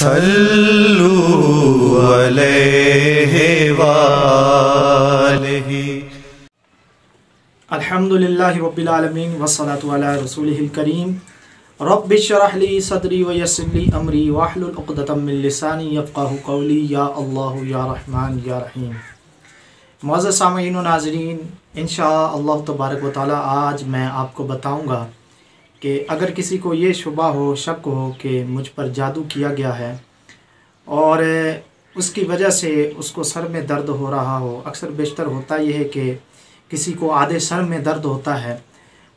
صلو علیہ وآلہ۔ الحمدللہ رب العالمین والصلاة علی رسولہ الکریم۔ رب اشرح لی صدری ویسر لی امری واحلل عقدۃ من لسانی یفقہوا قولی۔ یا اللہ یا رحمن یا رحیم۔ معزز سامعین و ناظرین، انشاءاللہ تبارک و تعالی آج میں آپ کو بتاؤں گا کہ اگر کسی کو یہ شبہ ہو، شک ہو کہ مجھ پر جادو کیا گیا ہے اور اس کی وجہ سے اس کو سر میں درد ہو رہا ہو، اکثر بیشتر ہوتا یہ ہے کہ کسی کو آدھے سر میں درد ہوتا ہے،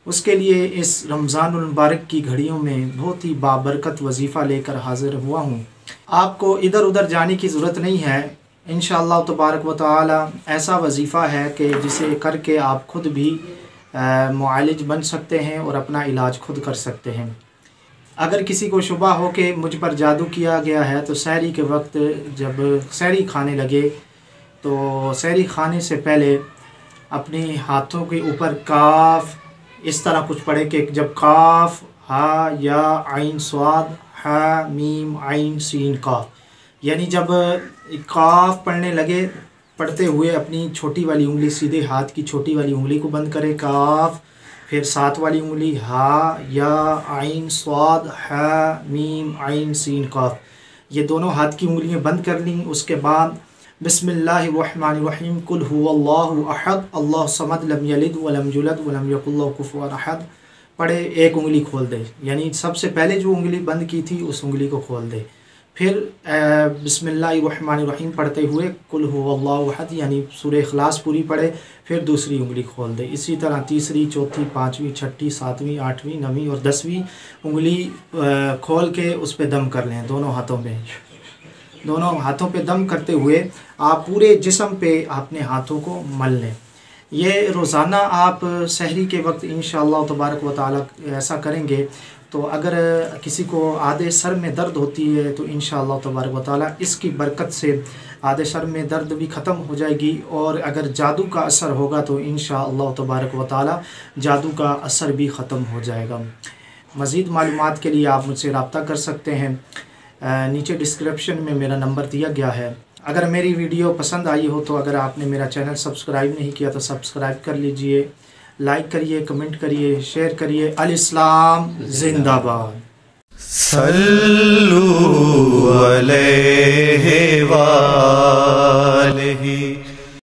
اس کے لیے اس رمضان المبارک کی گھڑیوں میں بہت ہی بابرکت وظیفہ لے کر حاضر ہوا ہوں۔ آپ کو ادھر ادھر جانے کی ضرورت نہیں ہے، انشاءاللہ تبارک و تعالی ایسا وظیفہ ہے کہ جسے کر کے آپ خود بھی معالج بن سکتے ہیں اور اپنا علاج خود کر سکتے ہیں۔ اگر کسی کو شبہ ہو کہ مجھ پر جادو کیا گیا ہے تو سحری کے وقت جب سحری کھانے لگے تو سحری کھانے سے پہلے اپنے ہاتھوں کے اوپر کاف اس طرح کچھ پڑھے کہ جب کاف ہا یا عین صاد ہا میم عین سین کاف، یعنی جب کاف پڑھنے لگے پڑھتے ہوئے اپنی چھوٹی والی انگلی سیدھے ہاتھ کی چھوٹی والی انگلی کو بند کرے، کاف، پھر ساتھ والی انگلی ہا یا عین صاد ہا میم عین سین کاف، یہ دونوں ہاتھ کی انگلیاں بند کر لیں۔ اس کے بعد بسم اللہ الرحمن الرحیم قل هو اللہ احد اللہ الصمد لم یلد ولم یولد ولم یکن لہ کفوا احد پڑھے، ایک انگلی کھول دے، یعنی سب سے پہلے جو انگلی بند کی تھی اس انگلی کو کھول دے، پھر بسم اللہ الرحمن الرحیم پڑھتے ہوئے قل هو اللہ احد یعنی سورہ اخلاص پوری پڑھے، پھر دوسری انگلی کھول دے، اسی طرح تیسری، چوتھی، پانچویں، چھٹی، ساتویں، آٹھویں، نویں اور 10ویں انگلی کھول کے اس پہ دم کر لیں، دونوں ہاتھوں پہ دم کرتے ہوئے آپ پورے جسم پہ اپنے ہاتھوں کو مل لیں۔ یہ روزانہ آپ سحری کے وقت انشاءاللہ تبارک و تعالی ایسا کریں گے تو اگر کسی کو آدھے سر میں درد ہوتی ہے تو انشاءاللہ تبارک و تعالی اس کی برکت سے آدھے سر میں درد بھی ختم ہو جائے گی، اور اگر جادو کا اثر ہوگا تو انشاءاللہ تبارک و تعالی جادو کا اثر بھی ختم ہو جائے گا۔ مزید معلومات کے لیے آپ مجھ سے رابطہ کر سکتے ہیں، نیچے ڈسکرپشن میں میرا نمبر دیا گیا ہے۔ اگر میری ویڈیو پسند آئی ہو تو اگر آپ نے میرا چینل سبسکرائب نہیں کیا تو سبسکرائب کر لیجئے، لائک کریے، کمنٹ کریے، شیئر کریے۔ الاسلام زندہ باد۔ صلو علیہ وآلہ۔